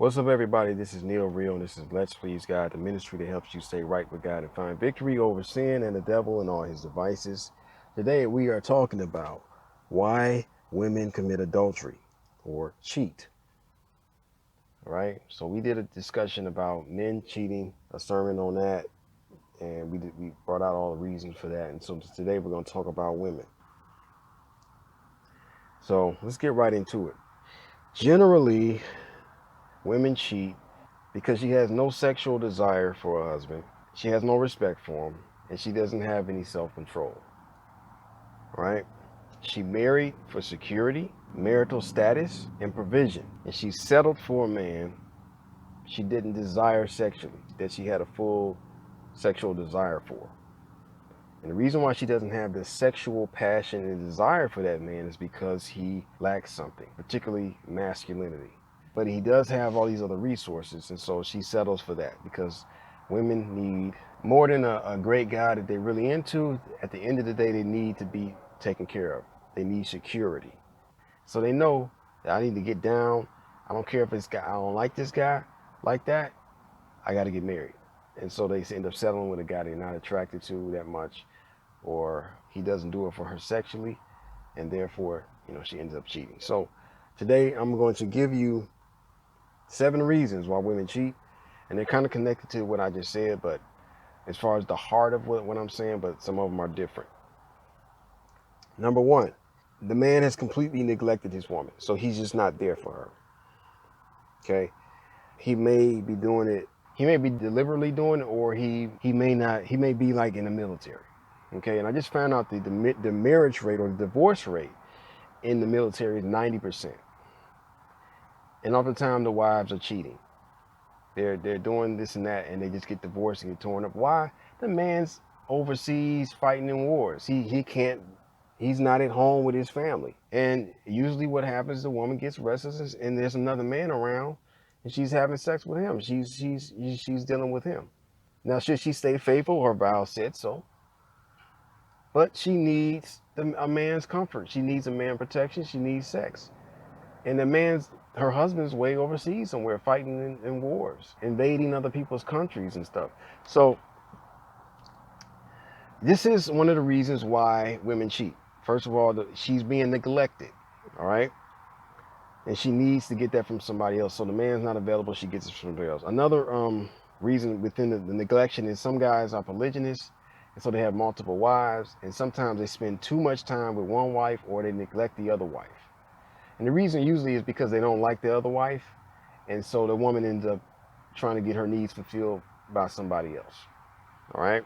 What's up, everybody? This is Neil Real, and this is Let's Please God, the ministry that helps you stay right with God and find victory over sin and the devil and all his devices. Today, we are talking about why women commit adultery or cheat. All right, so we did a discussion about men cheating, a sermon on that, and we brought out all the reasons for that. And so today, we're going to talk about women. So let's get right into it. Generally, women cheat because she has no sexual desire for a husband, she has no respect for him, and she doesn't have any self-control. Right? She married for security, marital status, and provision, and she settled for a man she didn't desire sexually, that she had a full sexual desire for. And the reason why she doesn't have the sexual passion and desire for that man is because he lacks something, particularly masculinity. But he does have all these other resources, and so she settles for that because women need more than a great guy that they're really into. At the end of the day, they need to be taken care of. They need security. So they know that I need to get down. I don't care if this guy, I don't like this guy like that. I got to get married. And so they end up settling with a guy they're not attracted to that much, or he doesn't do it for her sexually, and therefore, she ends up cheating. So today I'm going to give you 7 reasons why women cheat, and they're kind of connected to what I just said, but as far as the heart of what I'm saying, but some of them are different. Number 1, the man has completely neglected his woman, so he's just not there for her. Okay, he may be doing it. He may be deliberately doing it, or he may not. He may be like in the military. Okay, and I just found out the marriage rate or the divorce rate in the military is 90%. And oftentimes the wives are cheating. They're doing this and that, and they just get divorced and get torn up. Why? The man's overseas fighting in wars. He can't. He's not at home with his family. And usually, what happens? The woman gets restless, and there's another man around, and she's having sex with him. She's dealing with him. Now, should she stay faithful? Her vow said so. But she needs a man's comfort. She needs a man's protection. She needs sex. And her husband's way overseas somewhere fighting in wars, invading other people's countries and stuff. So this is one of the reasons why women cheat. First of all, she's being neglected, all right? And she needs to get that from somebody else. So the man's not available, she gets it from somebody else. Another reason within the neglection is some guys are polygynous, and so they have multiple wives, and sometimes they spend too much time with one wife or they neglect the other wife. And the reason usually is because they don't like the other wife, and so the woman ends up trying to get her needs fulfilled by somebody else. All right?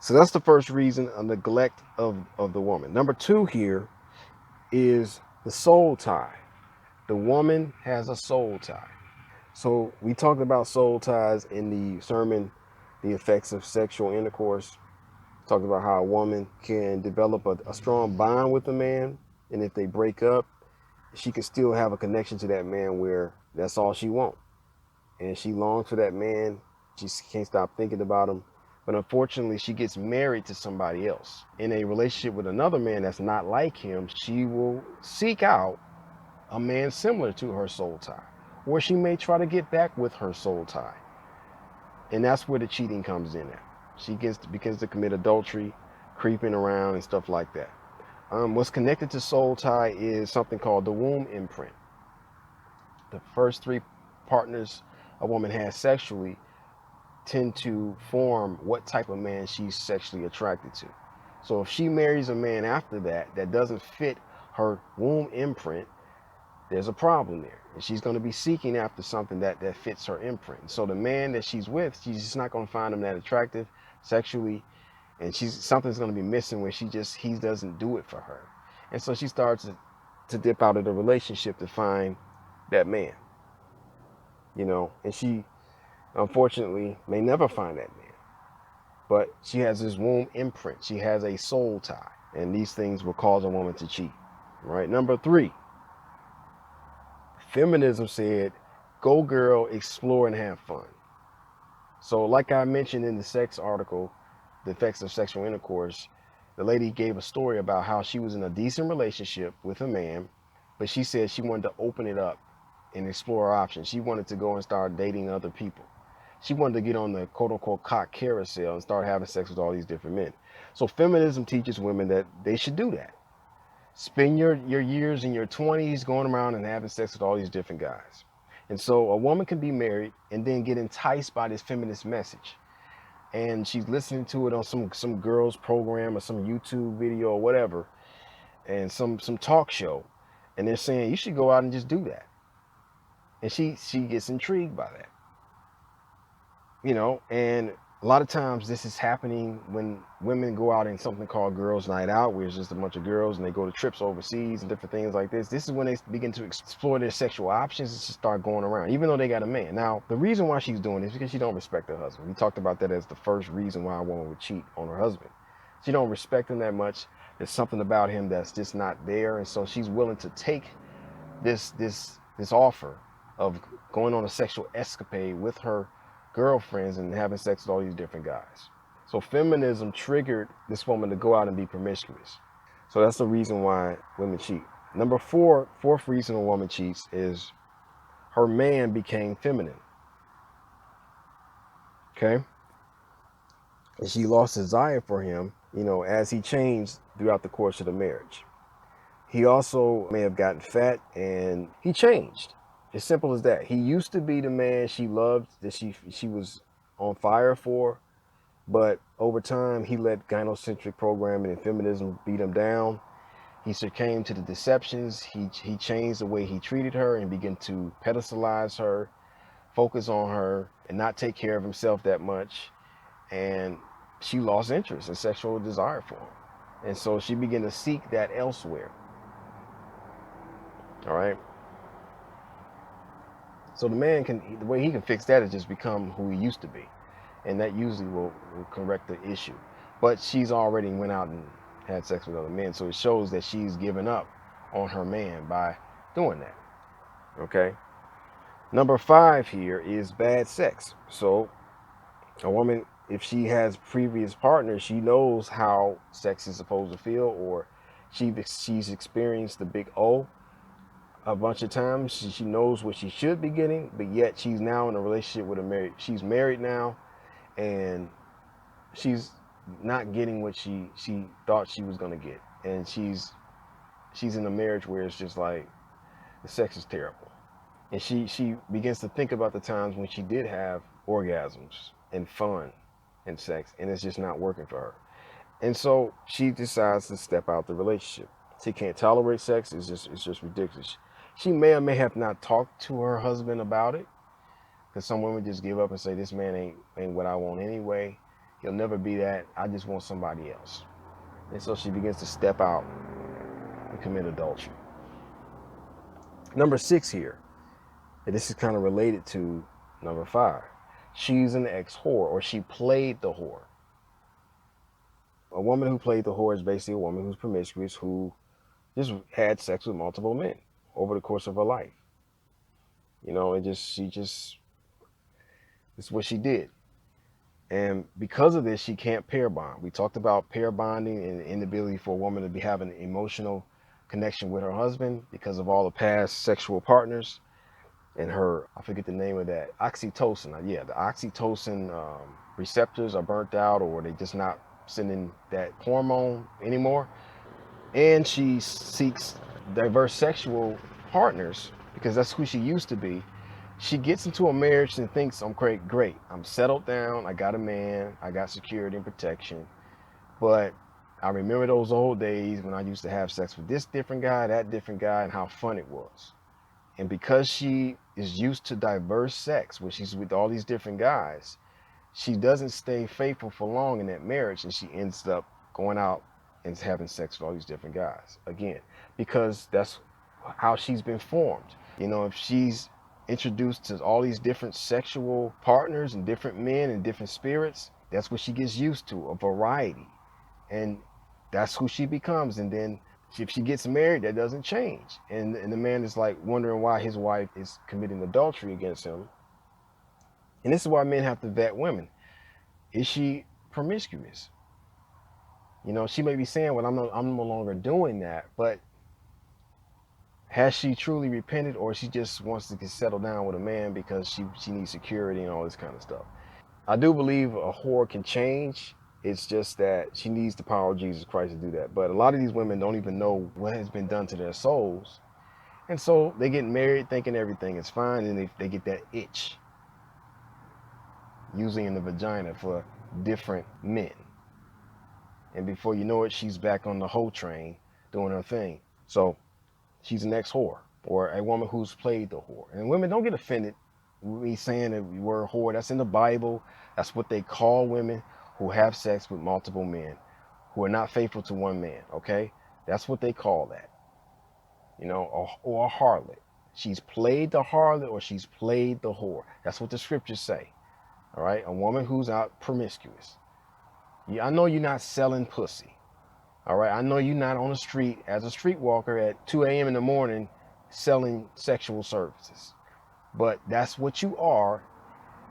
So that's the first reason, a neglect of the woman. Number 2 here is the soul tie. The woman has a soul tie. So we talked about soul ties in the sermon, The Effects of Sexual Intercourse. Talked about how a woman can develop a strong bond with a man, and if they break up, she can still have a connection to that man where that's all she wants. And she longs for that man. She can't stop thinking about him. But unfortunately, she gets married to somebody else. In a relationship with another man that's not like him, she will seek out a man similar to her soul tie. Or she may try to get back with her soul tie. And that's where the cheating comes in at. She begins to commit adultery, creeping around and stuff like that. What's connected to soul tie is something called the womb imprint. The first 3 partners a woman has sexually tend to form what type of man she's sexually attracted to. So if she marries a man after that doesn't fit her womb imprint, there's a problem there. And she's going to be seeking after something that fits her imprint. So the man that she's with, she's just not going to find him that attractive sexually, and something's going to be missing where he doesn't do it for her. And so she starts to dip out of the relationship to find that man. And she unfortunately may never find that man. But she has this womb imprint. She has a soul tie, and these things will cause a woman to cheat. Right? Number 3, feminism said, go girl, explore and have fun. So like I mentioned in the sex article, The Effects of Sexual Intercourse, the lady gave a story about how she was in a decent relationship with a man, but she said she wanted to open it up and explore her options. She wanted to go and start dating other people. She wanted to get on the quote unquote cock carousel and start having sex with all these different men. So feminism teaches women that they should do that. Spend your years in your 20s going around and having sex with all these different guys. And so a woman can be married and then get enticed by this feminist message. And she's listening to it on some girl's program or some YouTube video or whatever, and some talk show. And they're saying you should go out and just do that. And she gets intrigued by that. And a lot of times this is happening when women go out in something called girls' night out, where it's just a bunch of girls and they go to trips overseas and different things like this. This is when they begin to explore their sexual options and just start going around, even though they got a man. Now, the reason why she's doing this is because she don't respect her husband. We talked about that as the first reason why a woman would cheat on her husband. She don't respect him that much. There's something about him that's just not there, and so she's willing to take this offer of going on a sexual escapade with her girlfriends and having sex with all these different guys. So feminism triggered this woman to go out and be promiscuous. So that's the reason why women cheat. Fourth reason a woman cheats is her man became feminine. Okay? And she lost desire for him, as he changed throughout the course of the marriage. He also may have gotten fat and he changed. As simple as that. He used to be the man she loved, that she was on fire for, but over time he let gynocentric programming and feminism beat him down. He succumbed to the deceptions. He changed the way he treated her and began to pedestalize her, focus on her, and not take care of himself that much. And she lost interest and sexual desire for him. And so she began to seek that elsewhere. All right. So the way he can fix that is just become who he used to be. And that usually will correct the issue. But she's already went out and had sex with other men. So it shows that she's given up on her man by doing that. Okay. Number 5 here is bad sex. So a woman, if she has previous partners, she knows how sex is supposed to feel, or she's experienced the big O a bunch of times. She knows what she should be getting, but yet she's now in a relationship with she's married now, and she's not getting what she thought she was going to get. And she's in a marriage where it's just like the sex is terrible. And she begins to think about the times when she did have orgasms and fun and sex, and it's just not working for her. And so she decides to step out the relationship. She can't tolerate sex. It's just ridiculous. She may or may have not talked to her husband about it, because some women just give up and say, this man ain't what I want anyway. He'll never be that. I just want somebody else. And so she begins to step out and commit adultery. Number 6 here, and this is kind of related to number 5. She's an ex-whore, or she played the whore. A woman who played the whore is basically a woman who's promiscuous, who just had sex with multiple men over the course of her life. It's what she did. And because of this, she can't pair bond. We talked about pair bonding and the inability for a woman to be having an emotional connection with her husband because of all the past sexual partners and her, I forget the name of that, oxytocin. Yeah, the oxytocin receptors are burnt out, or they just not sending that hormone anymore. And she seeks diverse sexual partners because that's who she used to be. She gets into a marriage and thinks, I'm great. I'm settled down. I got a man. I got security and protection. But I remember those old days when I used to have sex with this different guy, that different guy, and how fun it was. And because she is used to diverse sex, where she's with all these different guys, she doesn't stay faithful for long in that marriage, and she ends up going out and having sex with all these different guys again, because that's how she's been formed. If she's introduced to all these different sexual partners and different men and different spirits, that's what she gets used to, a variety, and that's who she becomes. And then if she gets married, that doesn't change, and the man is like wondering why his wife is committing adultery against him. And this is why men have to vet women. Is she promiscuous? She may be saying, well, I'm no longer doing that, but Has she truly repented, or she just wants to get settled down with a man because she needs security and all this kind of stuff? I do believe a whore can change. It's just that she needs the power of Jesus Christ to do that. But a lot of these women don't even know what has been done to their souls. And so they get married thinking everything is fine, and they get that itch, using in the vagina for different men. And before you know it, she's back on the hoe train doing her thing. So she's an ex-whore, or a woman who's played the whore. And women, don't get offended with me saying that we were a whore. That's in the Bible. That's what they call women who have sex with multiple men, who are not faithful to one man, okay? That's what they call that, or a harlot. She's played the harlot, or she's played the whore. That's what the scriptures say, all right? A woman who's out promiscuous. Yeah, I know you're not selling pussy. All right, I know you're not on the street as a streetwalker at 2 a.m. in the morning selling sexual services. But that's what you are.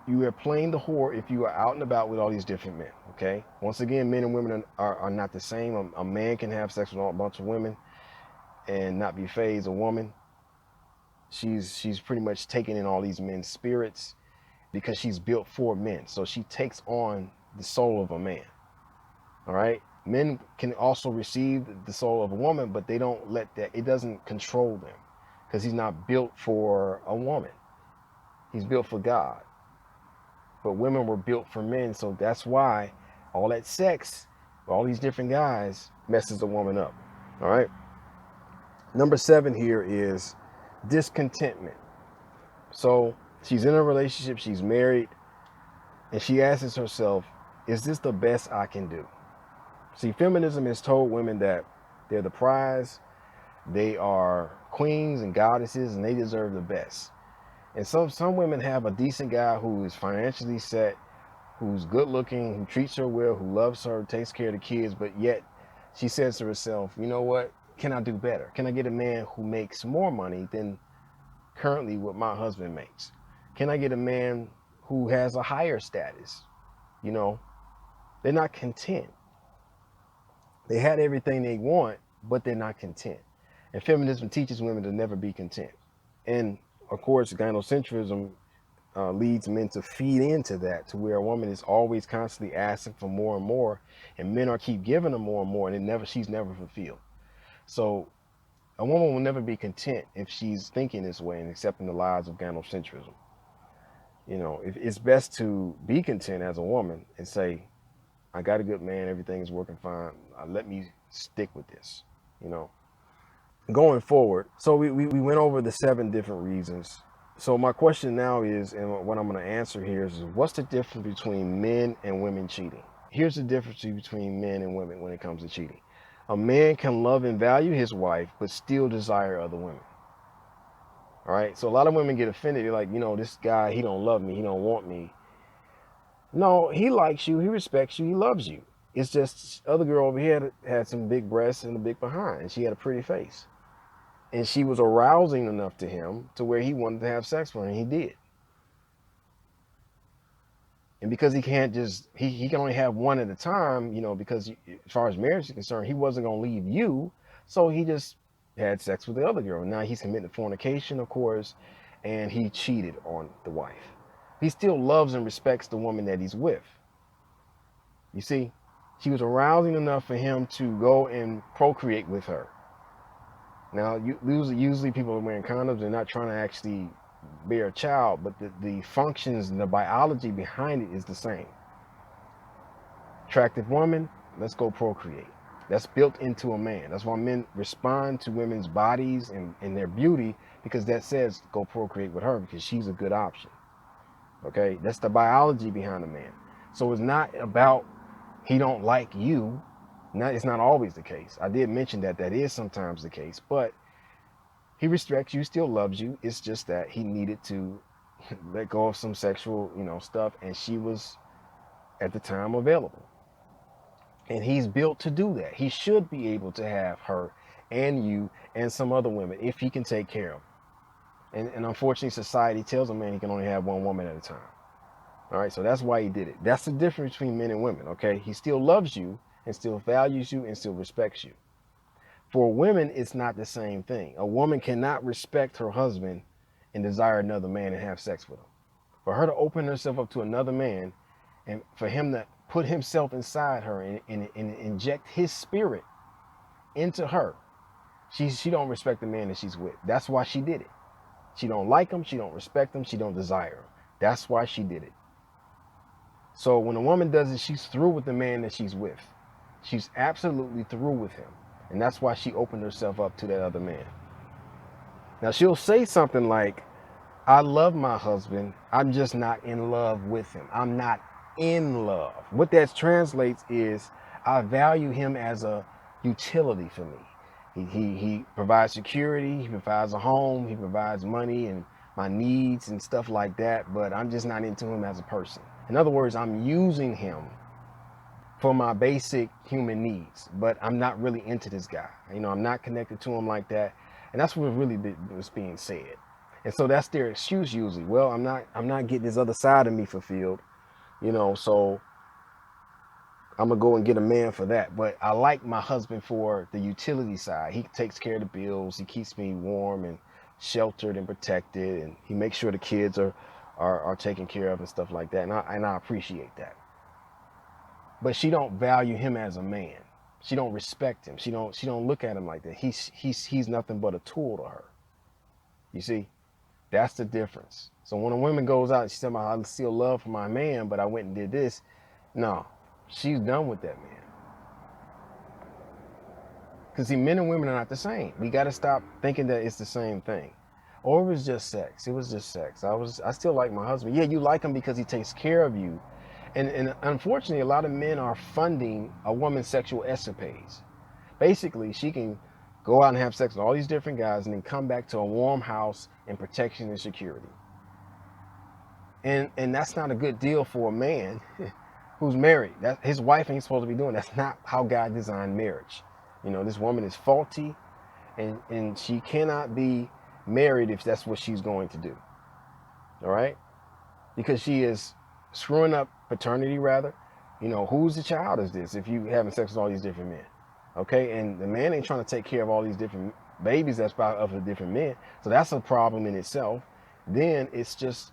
You are playing the whore if you are out and about with all these different men, okay? Once again, men and women are not the same. A man can have sex with a bunch of women and not be fazed. A woman, she's pretty much taking in all these men's spirits because she's built for men. So she takes on the soul of a man, all right? Men can also receive the soul of a woman, but they don't let that, it doesn't control them, because he's not built for a woman. He's built for God. But women were built for men, so that's why all that sex, all these different guys, messes a woman up. All right. Number 7 here is discontentment. So she's in a relationship, she's married, and she asks herself, is this the best I can do? See, feminism has told women that they're the prize, they are queens and goddesses, and they deserve the best. And some women have a decent guy who is financially set, who's good looking, who treats her well, who loves her, takes care of the kids, but yet she says to herself, you know what, can I do better? Can I get a man who makes more money than currently what my husband makes? Can I get a man who has a higher status? They're not content. They had everything they want, but they're not content. And feminism teaches women to never be content. And of course, gynocentrism leads men to feed into that, to where a woman is always constantly asking for more and more, and men are keep giving her more and more, and she's never fulfilled. So a woman will never be content if she's thinking this way and accepting the lies of gynocentrism. It's best to be content as a woman and say, I got a good man, everything is working fine. Let me stick with this, Going forward, so we went over the 7 different reasons. So my question now is, and what I'm going to answer here is, what's the difference between men and women cheating? Here's the difference between men and women when it comes to cheating. A man can love and value his wife, but still desire other women. All right, so a lot of women get offended. They're like, this guy, he don't love me, he don't want me. No, he likes you, he respects you, he loves you. It's just other girl over here had some big breasts and a big behind, and she had a pretty face. And she was arousing enough to him to where he wanted to have sex with her, and he did. And because he can't just, he can only have one at a time, because as far as marriage is concerned, he wasn't going to leave you. So he just had sex with the other girl. Now he's committing fornication, of course, and he cheated on the wife. He still loves and respects the woman that he's with. You see, she was arousing enough for him to go and procreate with her. Now, usually people are wearing condoms. They're not trying to actually bear a child, but the functions and the biology behind it is the same. Attractive woman, let's go procreate. That's built into a man. That's why men respond to women's bodies and their beauty, because that says go procreate with her because she's a good option. Okay, that's the biology behind a man. So it's not about he don't like you. It's not always the case. I did mention that is sometimes the case, but he respects you, still loves you. It's just that he needed to let go of some sexual, stuff, and she was at the time available. And he's built to do that. He should be able to have her and you and some other women if he can take care of them. And unfortunately, society tells a man he can only have one woman at a time. All right, so that's why he did it. That's the difference between men and women, okay? He still loves you and still values you and still respects you. For women, it's not the same thing. A woman cannot respect her husband and desire another man and have sex with him. For her to open herself up to another man and for him to put himself inside her and inject his spirit into her, she don't respect the man that she's with. That's why she did it. She don't like him, she don't respect him, she don't desire him. That's why she did it. So when a woman does it, she's through with the man that she's with. She's absolutely through with him. And that's why she opened herself up to that other man. Now she'll say something like, I love my husband, I'm just not in love with him. I'm not in love. What that translates is, I value him as a utility for me. He provides security, he provides a home, he provides money and my needs and stuff like that, but I'm just not into him as a person. In other words, I'm using him for my basic human needs, but I'm not really into this guy. You know, I'm not connected to him like that. And that's what really was being said. And so that's their excuse usually. Well, I'm not getting this other side of me fulfilled, you know, so I'm gonna go and get a man for that. But I like my husband for the utility side. He takes care of the bills, he keeps me warm and sheltered and protected, and he makes sure the kids are taken care of and stuff like that. And I appreciate that. But she don't value him as a man. She don't respect him. She don't look at him like that. He's nothing but a tool to her. You see, that's the difference. So when a woman goes out and she says, I still love for my man, but I went and did this. No, she's done with that man. Because see, men and women are not the same. We got to stop thinking that it's the same thing. Or it was just sex. It was just sex. I still like my husband. Yeah, you like him because he takes care of you. And unfortunately, a lot of men are funding a woman's sexual escapades. Basically, she can go out and have sex with all these different guys and then come back to a warm house and protection and security. And that's not a good deal for a man who's married. That his wife ain't supposed to be doing. That's not how God designed marriage. You know, this woman is faulty, and she cannot be married if that's what she's going to do. All right? Because she is screwing up paternity, rather. You know, whose the child is this if you having sex with all these different men? Okay, and the man ain't trying to take care of all these different babies that's by other different men. So that's a problem in itself. Then it's just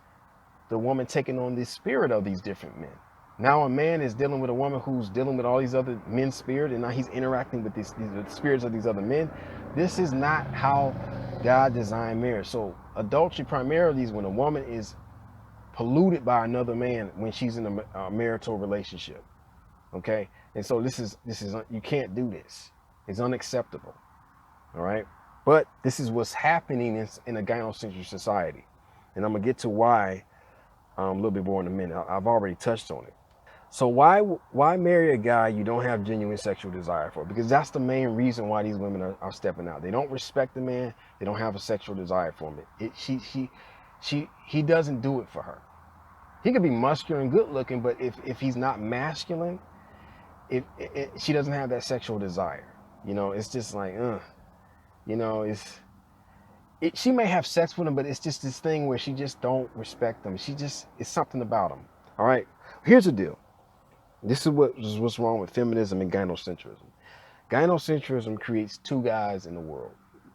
the woman taking on the spirit of these different men. Now a man is dealing with a woman who's dealing with all these other men's spirit, and now he's interacting with the spirits of these other men. This is not how God designed marriage. So adultery primarily is when a woman is polluted by another man when she's in a marital relationship. Okay, and so this is you can't do this. It's unacceptable. All right, but this is what's happening in a gynocentric society, and I'm gonna get to why a little bit more in a minute. I've already touched on it. So why marry a guy you don't have genuine sexual desire for? Because that's the main reason why these women are stepping out. They don't respect the man. They don't have a sexual desire for him. He doesn't do it for her. He could be muscular and good looking, but if he's not masculine, she doesn't have that sexual desire. You know, it's just like, you know, she may have sex with him, but it's just this thing where she just don't respect him. It's something about him. All right, here's the deal. This is what's wrong with feminism and gynocentrism. Gynocentrism creates two guys in the world,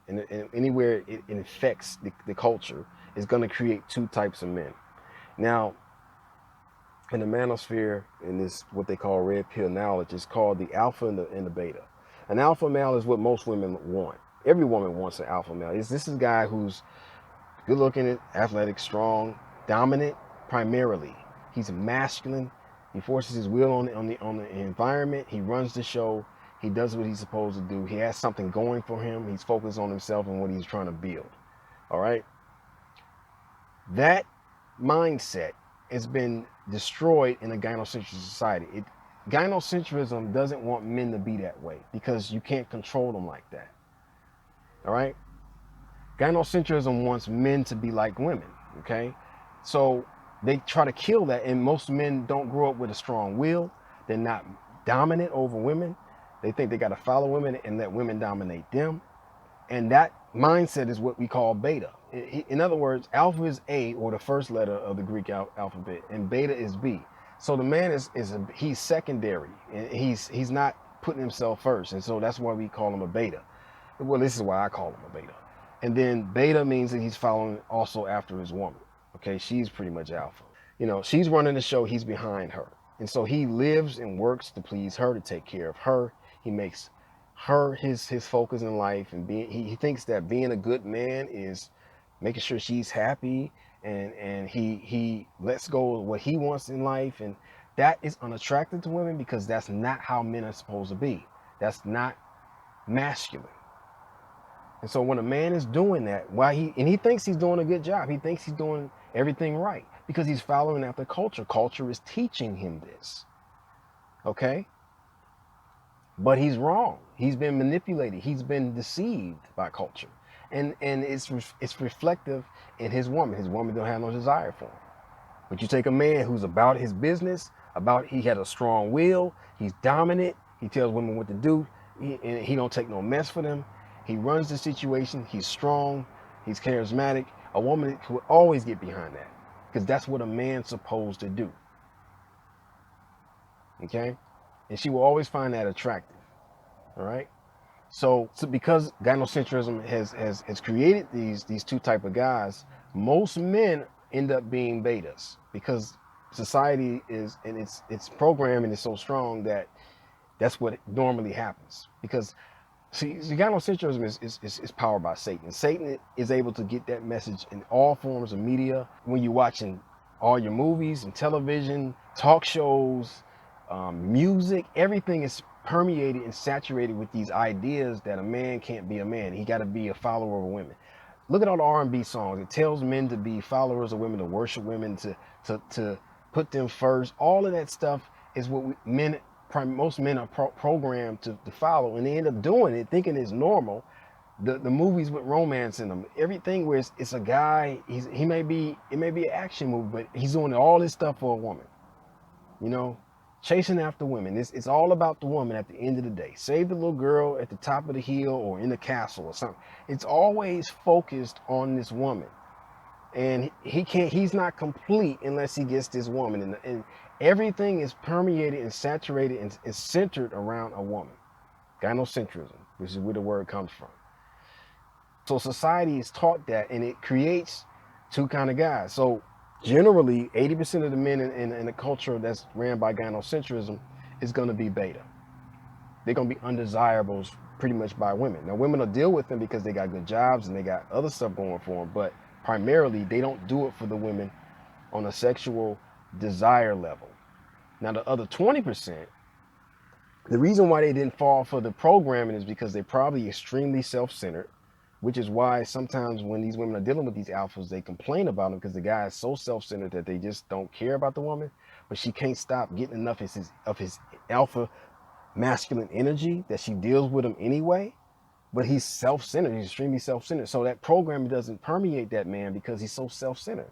and anywhere it affects the culture, is going to create two types of men. Now, in the manosphere, in this what they call red pill knowledge, is called the alpha and the beta. An alpha male is what most women want. Every woman wants an alpha male. This is a guy who's good looking, athletic, strong, dominant primarily. He's masculine. He forces his will on the environment. He runs the show. He does what he's supposed to do. He has something going for him. He's focused on himself and what he's trying to build. All right. That mindset has been destroyed in a gynocentric society. Gynocentrism doesn't want men to be that way because you can't control them like that. All right. Gynocentrism wants men to be like women. Okay. So they try to kill that, and most men don't grow up with a strong will. They're not dominant over women. They think they got to follow women and let women dominate them. And that mindset is what we call beta. In other words, alpha is A, or the first letter of the Greek alphabet, and beta is B. So the man he's secondary, and he's not putting himself first, and so that's why we call him a beta. Well, this is why I call him a beta. And then beta means that he's following also after his woman. Okay, she's pretty much alpha. You know, she's running the show, he's behind her. And so he lives and works to please her, to take care of her. He makes her his focus in life, and he thinks that being a good man is making sure she's happy, and he lets go of what he wants in life, and that is unattractive to women because that's not how men are supposed to be. That's not masculine. And so when a man is doing that, he thinks he's doing a good job, he thinks he's doing everything right because he's following after culture. Culture is teaching him this, okay? But he's wrong. He's been manipulated. He's been deceived by culture, and it's reflective in his woman. His woman don't have no desire for him. But you take a man who's about his business, he had a strong will, he's dominant, he tells women what to do, and he don't take no mess for them. He runs the situation, he's strong, he's charismatic. A woman would always get behind that because that's what a man's supposed to do. Okay? And she will always find that attractive. All right? So because gynocentrism has created these two type of guys, most men end up being betas because society is, and its programming is so strong that that's what normally happens. Because see, gynocentrism is powered by Satan. Satan is able to get that message in all forms of media. When you're watching all your movies and television, talk shows, music, everything is permeated and saturated with these ideas that a man can't be a man. He got to be a follower of women. Look at all the R&B songs. It tells men to be followers of women, to worship women, to put them first. All of that stuff is what most men are programmed to follow, and they end up doing it, thinking it's normal. The movies with romance in them, everything where it's a guy, it may be an action movie, but he's doing all this stuff for a woman. You know, chasing after women. It's all about the woman at the end of the day. Save the little girl at the top of the hill or in the castle or something. It's always focused on this woman. And he's not complete unless he gets this woman. And everything is permeated and saturated and is centered around a woman. Gynocentrism, which is where the word comes from. So society is taught that, and it creates two kind of guys. So generally, 80% of the men in a culture that's ran by gynocentrism is going to be beta. They're going to be undesirables pretty much by women. Now, women will deal with them because they got good jobs and they got other stuff going for them, but primarily, they don't do it for the women on a sexual desire level. Now, the other 20%, the reason why they didn't fall for the programming is because they're probably extremely self-centered, which is why sometimes when these women are dealing with these alphas, they complain about them because the guy is so self-centered that they just don't care about the woman, but she can't stop getting enough of his alpha masculine energy that she deals with him anyway. But he's self-centered. He's extremely self-centered. So that programming doesn't permeate that man because he's so self-centered.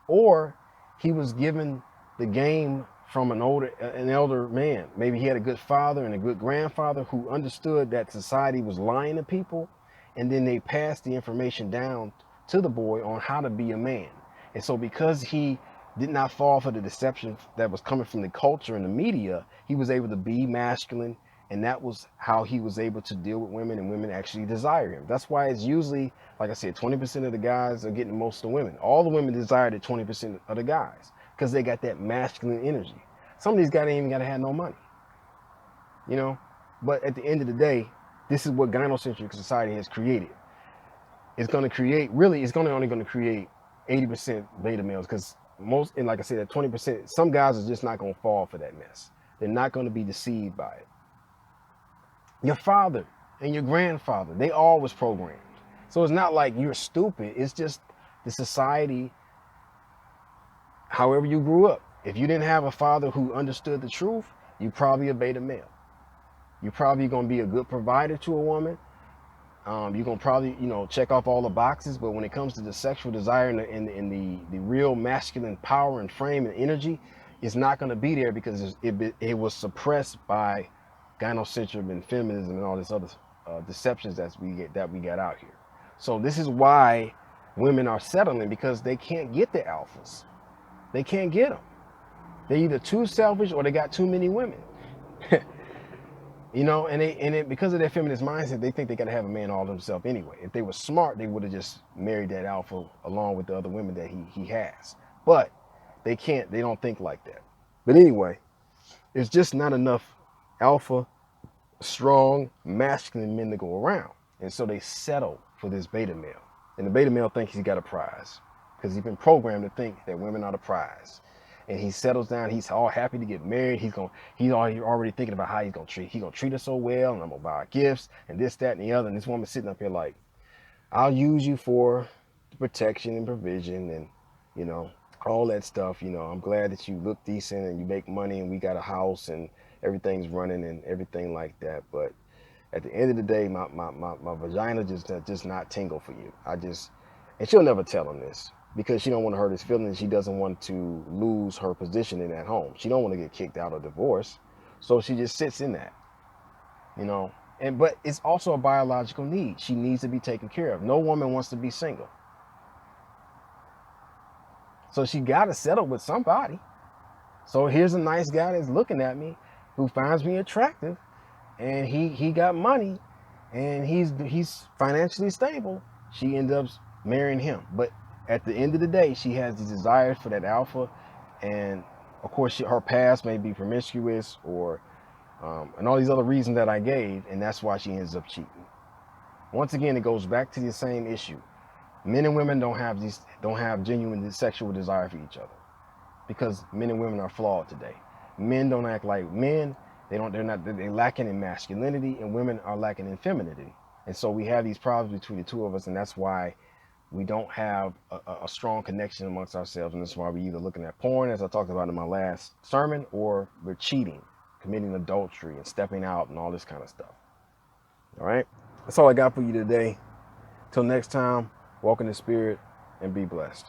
Or he was given the game from an elder man. Maybe he had a good father and a good grandfather who understood that society was lying to people, and then they passed the information down to the boy on how to be a man. And so because he did not fall for the deception that was coming from the culture and the media, he was able to be masculine. And that was how he was able to deal with women, and women actually desire him. That's why it's usually, like I said, 20% of the guys are getting most of the women. All the women desire the 20% of the guys because they got that masculine energy. Some of these guys ain't even got to have no money, you know? But at the end of the day, this is what gynocentric society has created. It's going to create, really, it's only going to create 80% beta males because and like I said, that 20%, some guys are just not going to fall for that mess. They're not going to be deceived by it. Your father and your grandfather, they all was programmed. So it's not like you're stupid. It's just the society, however you grew up. If you didn't have a father who understood the truth, you're probably a beta male. You're probably going to be a good provider to a woman. You're going to probably, check off all the boxes. But when it comes to the sexual desire and the real masculine power and frame and energy, it's not going to be there because it was suppressed by gynocentrism and feminism and all this other deceptions that we got out here. So this is why women are settling, because they can't get the alphas. They can't get them. They're either too selfish or they got too many women. You know, because of their feminist mindset, they think they got to have a man all themselves anyway. If they were smart, they would have just married that alpha along with the other women that he has. But they can't. They don't think like that. But anyway, it's just not enough alpha, strong, masculine men to go around, and so they settle for this beta male. And the beta male thinks he's got a prize because he's been programmed to think that women are the prize. And he settles down. He's all happy to get married. He's already thinking about how he's gonna treat her so well, and I'm gonna buy her gifts and this, that, and the other. And this woman's sitting up here like, I'll use you for protection and provision, and you know all that stuff. You know, I'm glad that you look decent and you make money, and we got a house and everything's running and everything like that. But at the end of the day, my vagina just not tingle for you. And she'll never tell him this because she don't want to hurt his feelings. She doesn't want to lose her position in that home. She don't want to get kicked out or divorced. So she just sits in that, you know. But it's also a biological need. She needs to be taken care of. No woman wants to be single. So she got to settle with somebody. So here's a nice guy that's looking at me who finds me attractive, and he got money, and he's financially stable. She ends up marrying him. But at the end of the day, she has the desire for that alpha, and of course her past may be promiscuous or and all these other reasons that I gave, and that's why she ends up cheating. Once again, it goes back to the same issue. Men and women don't have genuine sexual desire for each other because men and women are flawed today. Men don't act like men. They're lacking in masculinity, and women are lacking in femininity. And so we have these problems between the two of us, and that's why we don't have a strong connection amongst ourselves. And that's why we're either looking at porn, as I talked about in my last sermon, or we're cheating, committing adultery and stepping out and all this kind of stuff. All right? That's all I got for you today. Till next time, walk in the spirit and be blessed.